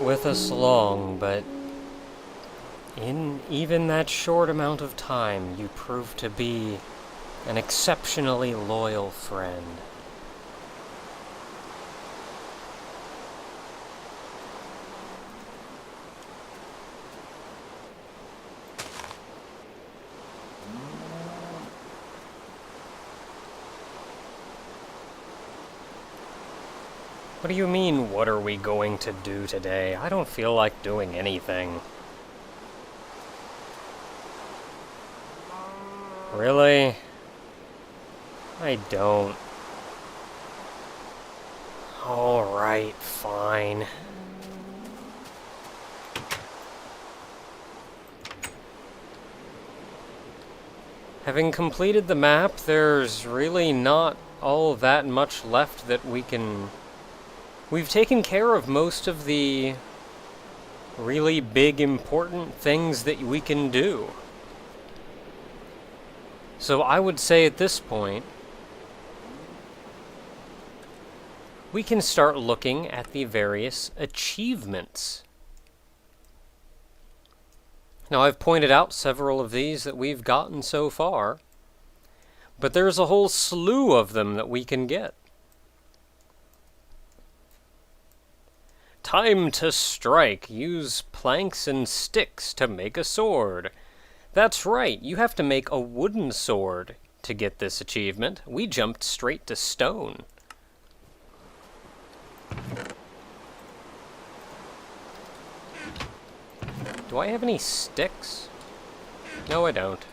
with us long, but in even that short amount of time, you proved to be an exceptionally loyal friend. What do you mean, what are we going to do today? I don't feel like doing anything. Really? I don't. Alright, fine. Having completed the map, there's really not all that much left that we can... We've taken care of most of the really big, important things that we can do. So I would say at this point, we can start looking at the various achievements. Now, I've pointed out several of these that we've gotten so far, but there's a whole slew of them that we can get. Time to strike. Use planks and sticks to make a sword. That's right, you have to make a wooden sword to get this achievement. We jumped straight to stone. Do I have any sticks? No, I don't.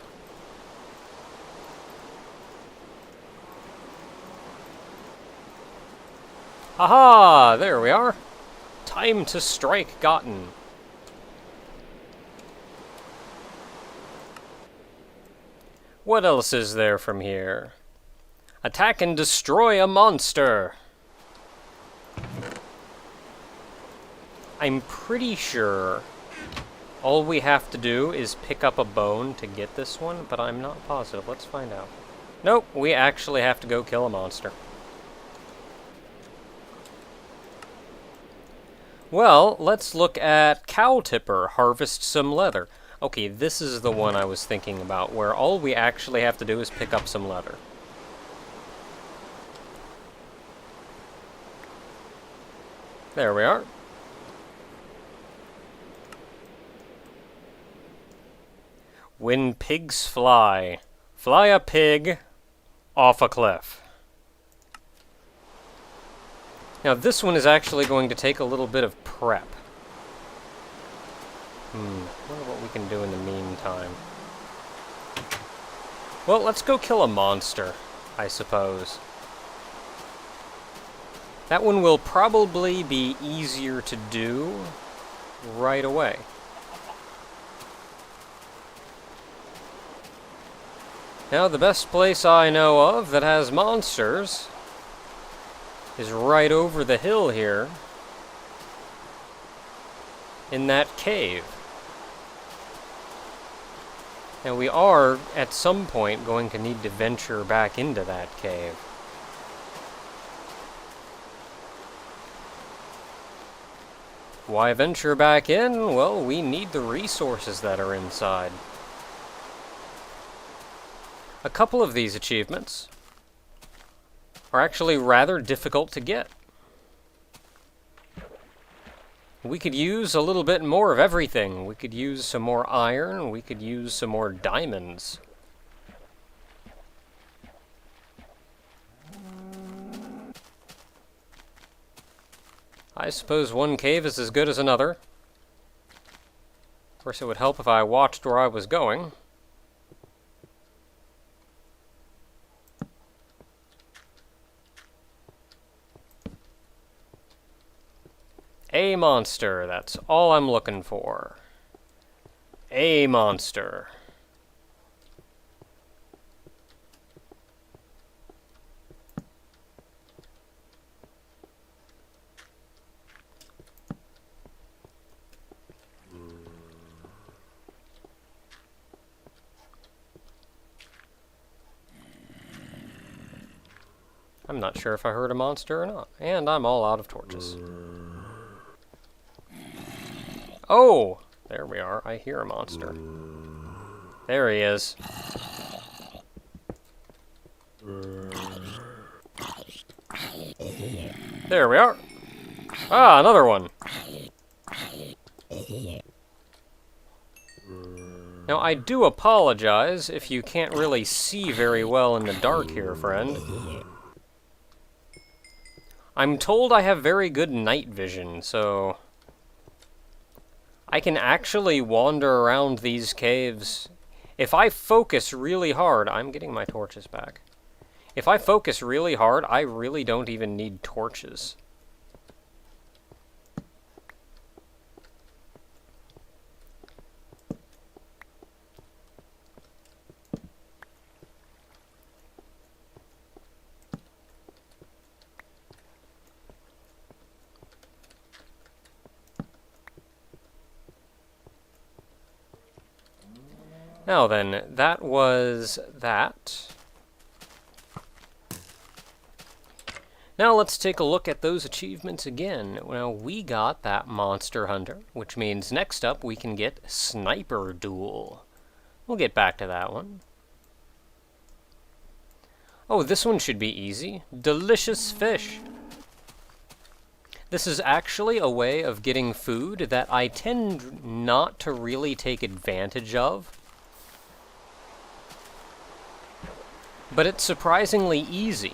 Aha! There we are. Time to strike gotten. What else is there from here? Attack and destroy a monster. I'm pretty sure all we have to do is pick up a bone to get this one, but I'm not positive. Let's find out. Nope, we actually have to go kill a monster. Well, let's look at Cow Tipper, harvest some leather. Okay, this is the one I was thinking about, where all we actually have to do is pick up some leather. There we are. When pigs fly. Fly a pig off a cliff. Now this one is actually going to take a little bit of prep. Wonder what we can do in the meantime. Well, let's go kill a monster, I suppose. That one will probably be easier to do right away. Now, the best place I know of that has monsters is right over the hill here in that cave. Now, we are, at some point, going to need to venture back into that cave. Why venture back in? Well, we need the resources that are inside. A couple of these achievements are actually rather difficult to get. We could use a little bit more of everything. We could use some more iron. We could use some more diamonds. I suppose one cave is as good as another. Of course, it would help if I watched where I was going. A monster, that's all I'm looking for. A monster. I'm not sure if I heard a monster or not, and I'm all out of torches. Oh! There we are. I hear a monster. There he is. There we are. Ah, another one. Now, I do apologize if you can't really see very well in the dark here, friend. I'm told I have very good night vision, so I can actually wander around these caves. If I focus really hard, I'm getting my torches back. If I focus really hard, I really don't even need torches. Now then, that was that. Now let's take a look at those achievements again. Well, we got that Monster Hunter, which means next up we can get Sniper Duel. We'll get back to that one. Oh, this one should be easy. Delicious Fish. This is actually a way of getting food that I tend not to really take advantage of. But it's surprisingly easy.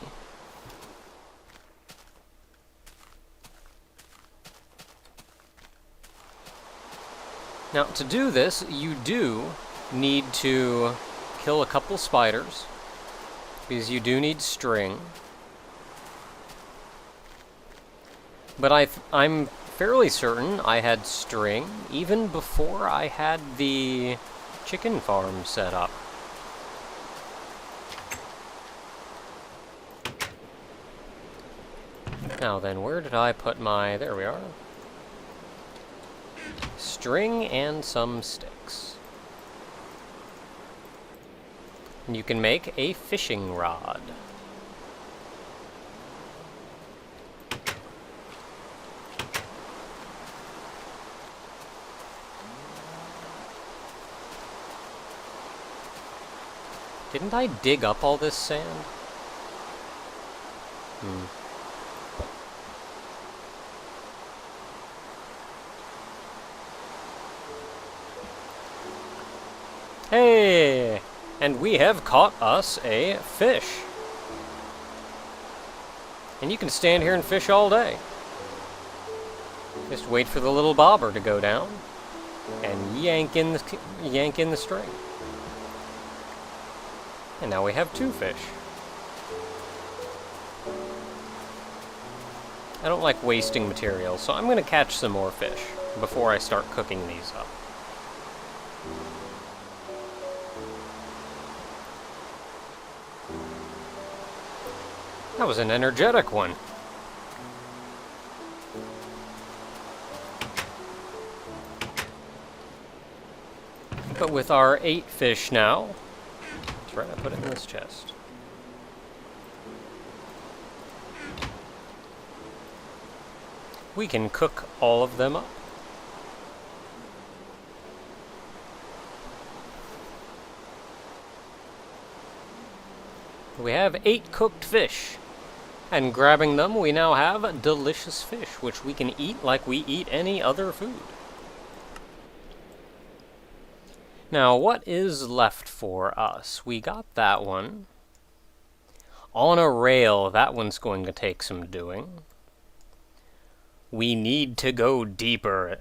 Now, to do this, you do need to kill a couple spiders, because you do need string. But I'm fairly certain I had string even before I had the chicken farm set up. Now then, where did I put my... There we are. String and some sticks. And you can make a fishing rod. Didn't I dig up all this sand? Hey! And we have caught us a fish. And you can stand here and fish all day. Just wait for the little bobber to go down and yank in the string. And now we have 2 fish. I don't like wasting material, so I'm going to catch some more fish before I start cooking these up. That was an energetic one. But with our 8 fish now, that's right, I put it in this chest. We can cook all of them up. We have 8 cooked fish. And grabbing them, we now have delicious fish, which we can eat like we eat any other food. Now, what is left for us? We got that one. On a rail, that one's going to take some doing. We need to go deeper.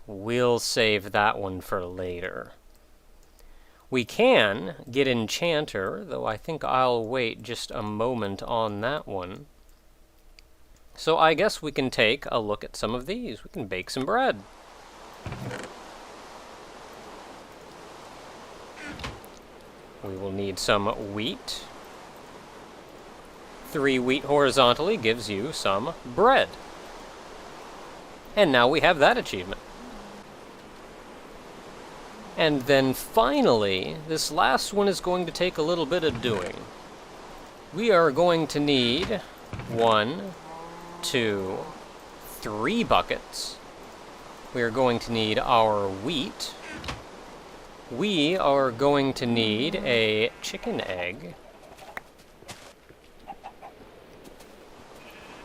We'll save that one for later. We can get Enchanter, though I think I'll wait just a moment on that one. So I guess we can take a look at some of these. We can bake some bread. We will need some wheat. 3 wheat horizontally gives you some bread. And now we have that achievement. And then finally, this last one is going to take a little bit of doing. We are going to need 1, 2, 3 buckets We are going to need our wheat. We are going to need a chicken egg.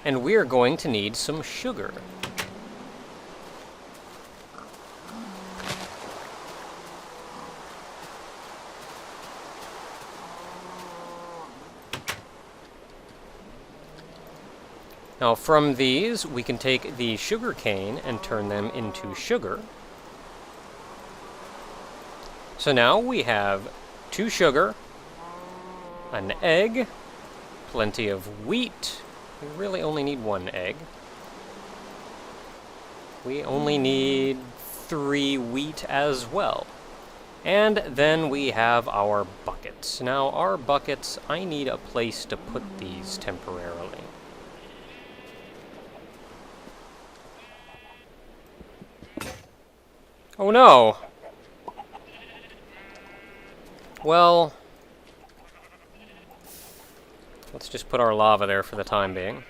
And we're going to need some sugar. Now from these, we can take the sugar cane and turn them into sugar. So now we have 2 sugar, an egg, plenty of wheat. We really only need 1 egg. We only need 3 wheat as well. And then we have our buckets. Now our buckets, I need a place to put these temporarily. Oh no! Well, let's just put our lava there for the time being.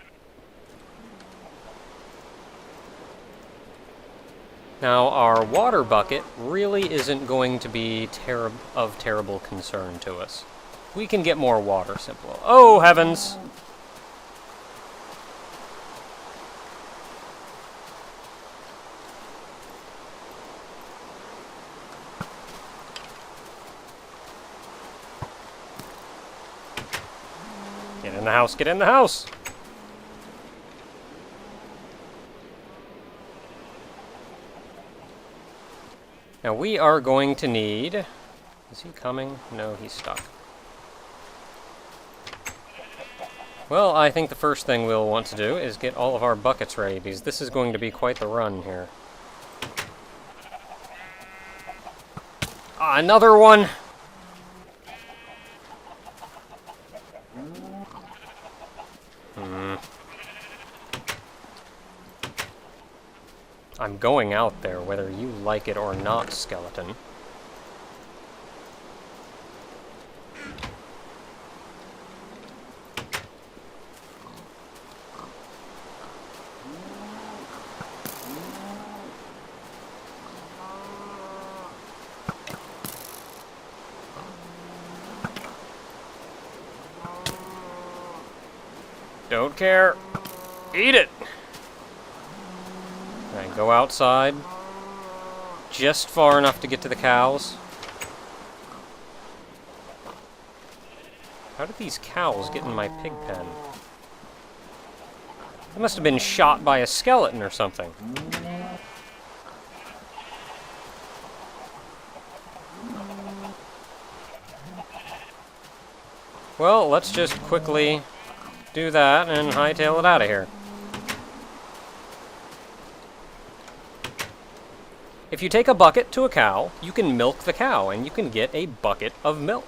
Now, our water bucket really isn't going to be of terrible concern to us. We can get more water simple. Oh, heavens! Get in the house, get in the house! Now we are going to need... Is he coming? No, he's stuck. Well, I think the first thing we'll want to do is get all of our buckets ready, because this is going to be quite the run here. Ah, another one! I'm going out there, whether you like it or not, skeleton. Don't care. Eat it! Alright, go outside. Just far enough to get to the cows. How did these cows get in my pig pen? They must have been shot by a skeleton or something. Well, let's just quickly do that and hightail it out of here. If you take a bucket to a cow, you can milk the cow, and you can get a bucket of milk.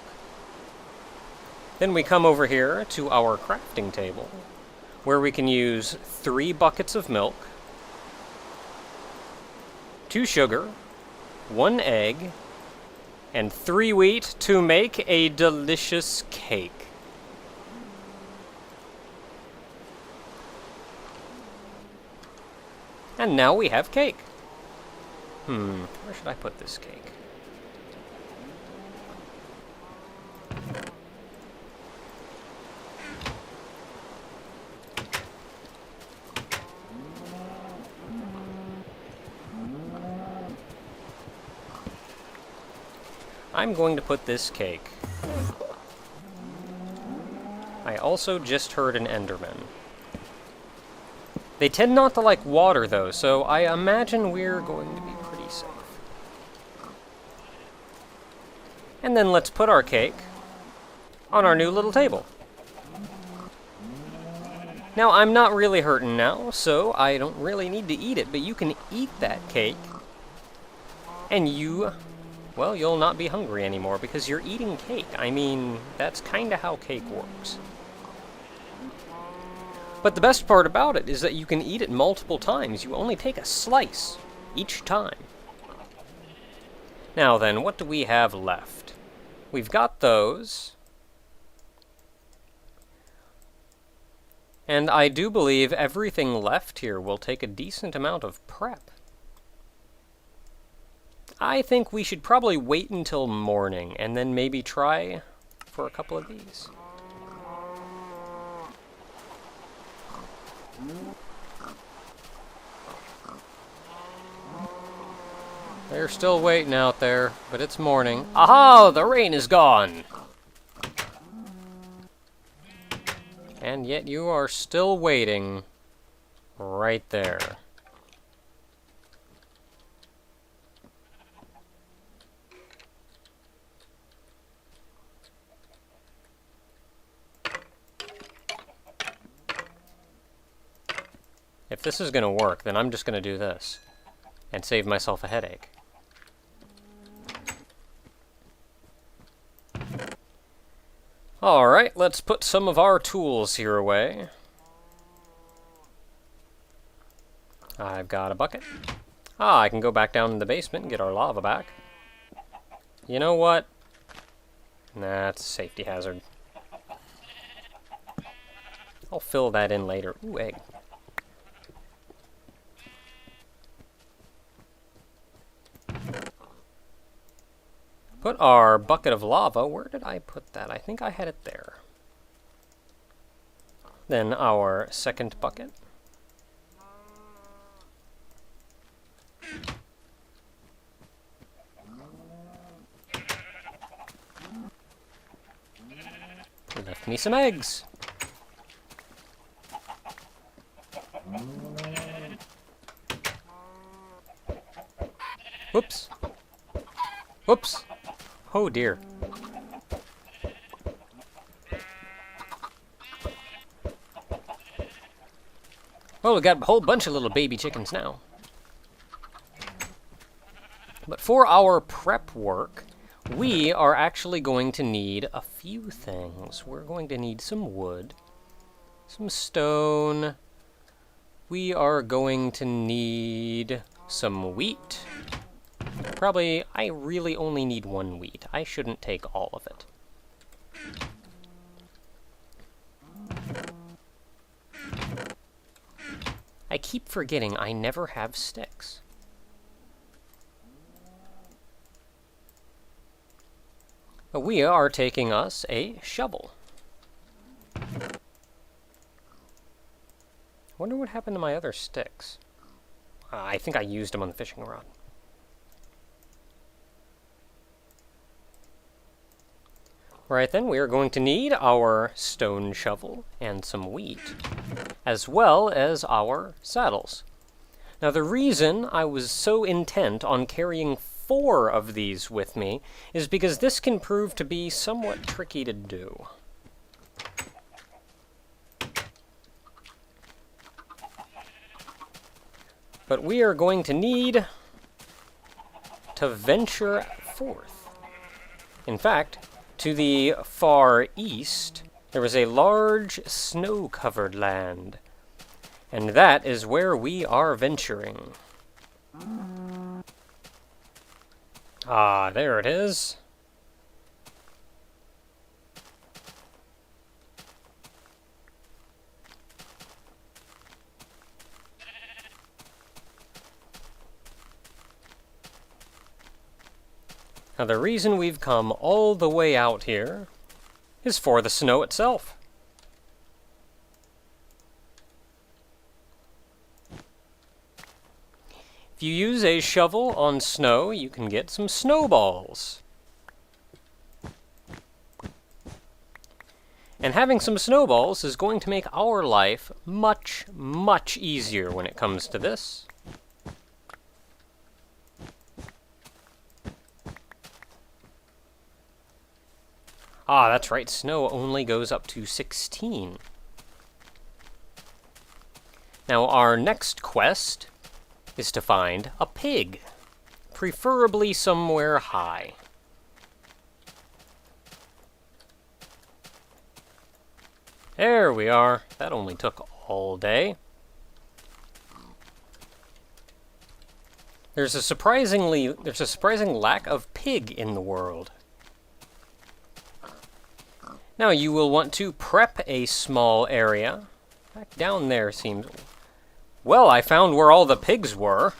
Then we come over here to our crafting table, where we can use 3 buckets of milk, 2 sugar, 1 egg, and 3 wheat to make a delicious cake. And now we have cake. Where should I put this cake? I'm going to put this cake. I also just heard an Enderman. They tend not to like water, though, so I imagine we're going to be pretty safe. And then let's put our cake on our new little table. Now, I'm not really hurting now, so I don't really need to eat it, but you can eat that cake, and well, you'll not be hungry anymore because you're eating cake. I mean, that's kind of how cake works. But the best part about it is that you can eat it multiple times. You only take a slice each time. Now then, what do we have left? We've got those. And I do believe everything left here will take a decent amount of prep. I think we should probably wait until morning and then maybe try for a couple of these. They're still waiting out there, but it's morning. Aha! The rain is gone! And yet you are still waiting right there. If this is going to work, then I'm just going to do this and save myself a headache. Alright, let's put some of our tools here away. I've got a bucket. I can go back down in the basement and get our lava back. You know what? Nah, it's a safety hazard. I'll fill that in later. Ooh, egg. Put our bucket of lava, where did I put that? I think I had it there. Then our second bucket. Left me some eggs. Whoops. Whoops. Oh dear. Well, we've got a whole bunch of little baby chickens now. But for our prep work, we are actually going to need a few things. We're going to need some wood, some stone. We are going to need some wheat. Probably, I really only need one wheat. I shouldn't take all of it. I keep forgetting I never have sticks. But we are taking us a shovel. Wonder what happened to my other sticks. I think I used them on the fishing rod. Right then, we are going to need our stone shovel and some wheat, as well as our saddles. Now, the reason I was so intent on carrying 4 of these with me is because this can prove to be somewhat tricky to do. But we are going to need to venture forth. In fact, to the far east, there is a large snow-covered land, and that is where we are venturing. Ah, there it is. Now, the reason we've come all the way out here is for the snow itself. If you use a shovel on snow, you can get some snowballs. And having some snowballs is going to make our life much, much easier when it comes to this. Ah, that's right, snow only goes up to 16. Now, our next quest is to find a pig, preferably somewhere high. There we are. That only took all day. There's a surprising lack of pig in the world. Now you will want to prep a small area. Back down there seems... Well, I found where all the pigs were.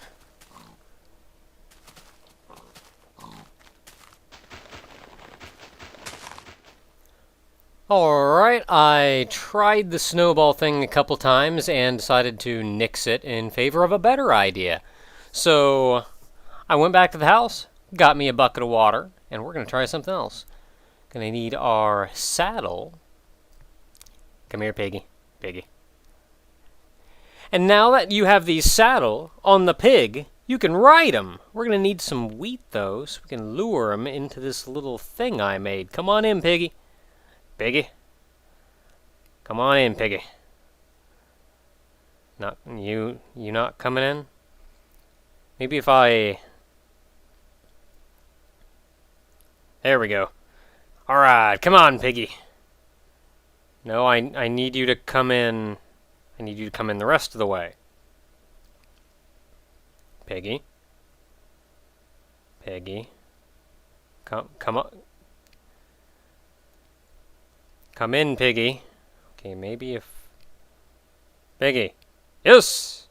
Alright, I tried the snowball thing a couple times and decided to nix it in favor of a better idea. So, I went back to the house, got me a bucket of water, and we're going to try something else. Gonna need our saddle. Come here, piggy. Piggy. And now that you have the saddle on the pig, you can ride him. We're going to need some wheat, though, so we can lure him into this little thing I made. Come on in, piggy. Piggy. Come on in, piggy. Not you not coming in? Maybe if I... There we go. Alright, come on, piggy. No, I need you to come in. I need you to come in the rest of the way. Piggy. Piggy. Come on. Come in, piggy. Okay, maybe if... Piggy. Yes!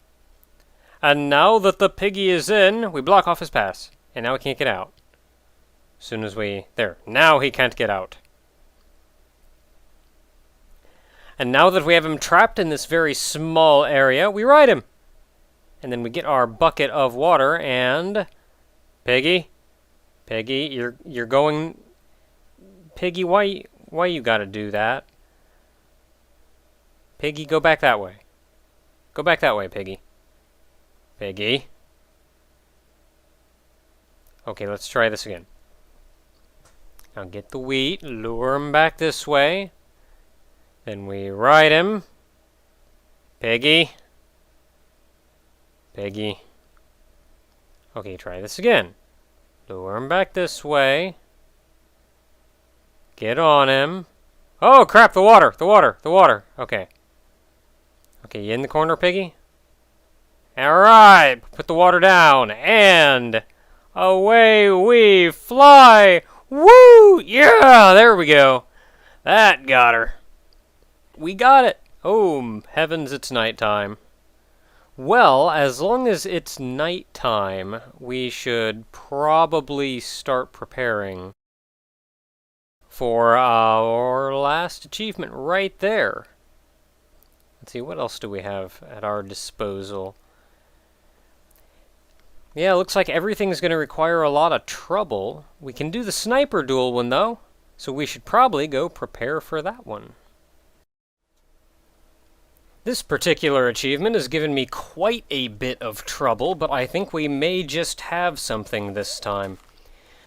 And now that the piggy is in, we block off his pass. And now he can't get out. As soon as we... There. Now he can't get out. And now that we have him trapped in this very small area, we ride him. And then we get our bucket of water and... Piggy? Piggy, you're going... Piggy, why you gotta do that? Piggy, go back that way. Go back that way, Piggy. Piggy. Okay, let's try this again. Now get the wheat, lure him back this way. Then we ride him. Piggy. Piggy. Okay, try this again. Lure him back this way. Get on him. Oh, crap, the water, the water, the water. Okay. Okay, you in the corner, Piggy? Alright, put the water down, and away we fly! Woo! Yeah, there we go. That got her. We got it. Oh, heavens, it's nighttime. Well, as long as it's nighttime, we should probably start preparing for our last achievement right there. Let's see, what else do we have at our disposal? Yeah, looks like everything's going to require a lot of trouble. We can do the sniper duel one, though, so we should probably go prepare for that one. This particular achievement has given me quite a bit of trouble, but I think we may just have something this time.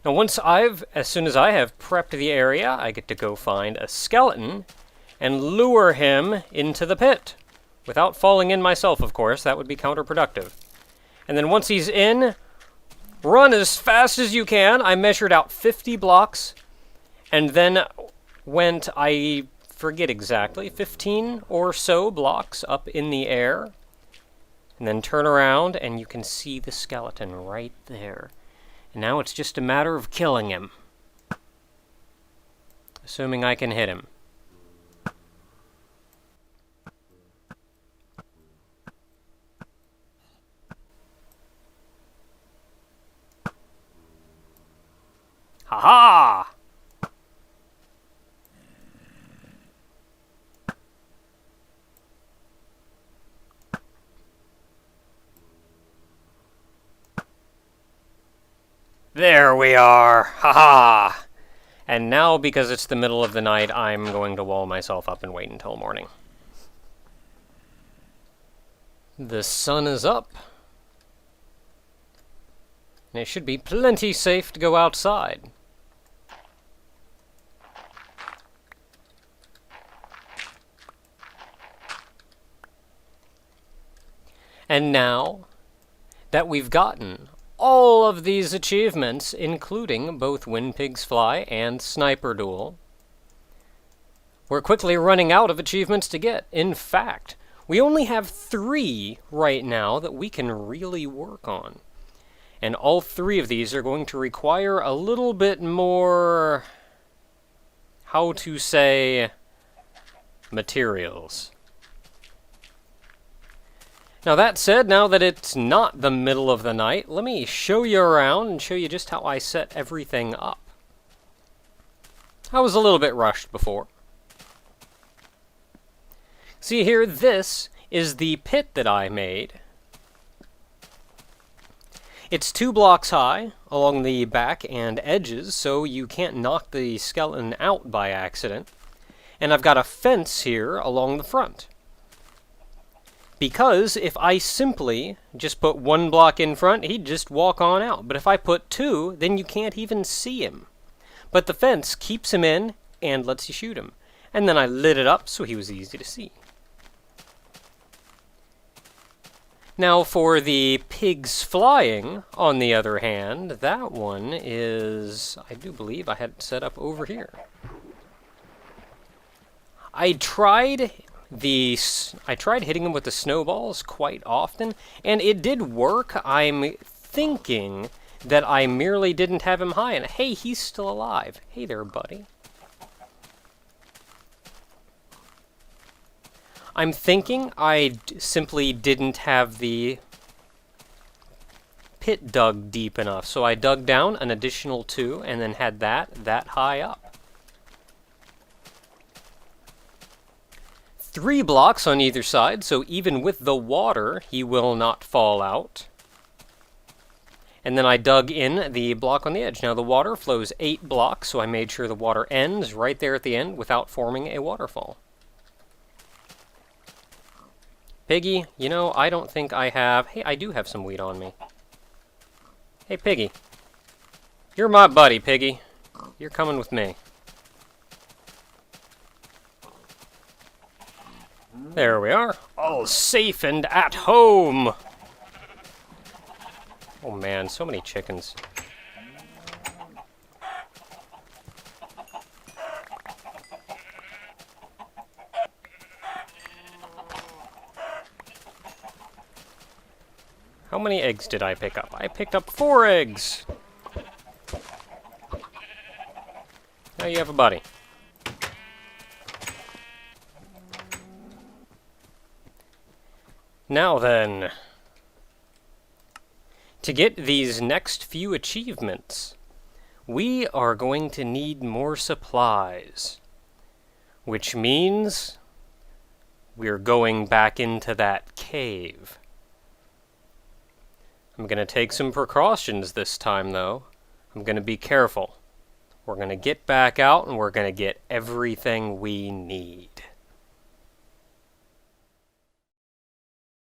Now, as soon as I have prepped the area, I get to go find a skeleton and lure him into the pit. Without falling in myself, of course, that would be counterproductive. And then once he's in, run as fast as you can. I measured out 50 blocks, and then went, I forget exactly, 15 or so blocks up in the air. And then turn around, and you can see the skeleton right there. And now it's just a matter of killing him. Assuming I can hit him. Ha-ha! There we are! Ha-ha! And now, because it's the middle of the night, I'm going to wall myself up and wait until morning. The sun is up. And it should be plenty safe to go outside. And now that we've gotten all of these achievements, including both When Pigs Fly and Sniper Duel, we're quickly running out of achievements to get. In fact, we only have 3 right now that we can really work on. And all 3 of these are going to require a little bit more, how to say, materials. Now that said, now that it's not the middle of the night, let me show you around and show you just how I set everything up. I was a little bit rushed before. See here, this is the pit that I made. It's 2 blocks high along the back and edges, so you can't knock the skeleton out by accident. And I've got a fence here along the front. Because if I simply just put 1 block in front, he'd just walk on out. But if I put 2, then you can't even see him. But the fence keeps him in and lets you shoot him. And then I lit it up so he was easy to see. Now for the pigs flying, on the other hand, that one is, I do believe I had it set up over here. I tried hitting them with the snowballs quite often, and it did work. I'm thinking that I merely didn't have him high, and hey, he's still alive. Hey there, buddy. I'm thinking I simply didn't have the pit dug deep enough, so I dug down an additional 2 and then had that high up. 3 blocks on either side, so even with the water, he will not fall out. And then I dug in the block on the edge. Now the water flows 8 blocks, so I made sure the water ends right there at the end without forming a waterfall. Piggy, you know, I don't think I have... Hey, I do have some wheat on me. Hey, Piggy. You're my buddy, Piggy. You're coming with me. There we are. All safe and at home. Oh man, so many chickens. How many eggs did I pick up? I picked up 4 eggs. Now you have a buddy. Now then, to get these next few achievements, we are going to need more supplies, which means we're going back into that cave. I'm going to take some precautions this time, though. I'm going to be careful. We're going to get back out, and we're going to get everything we need.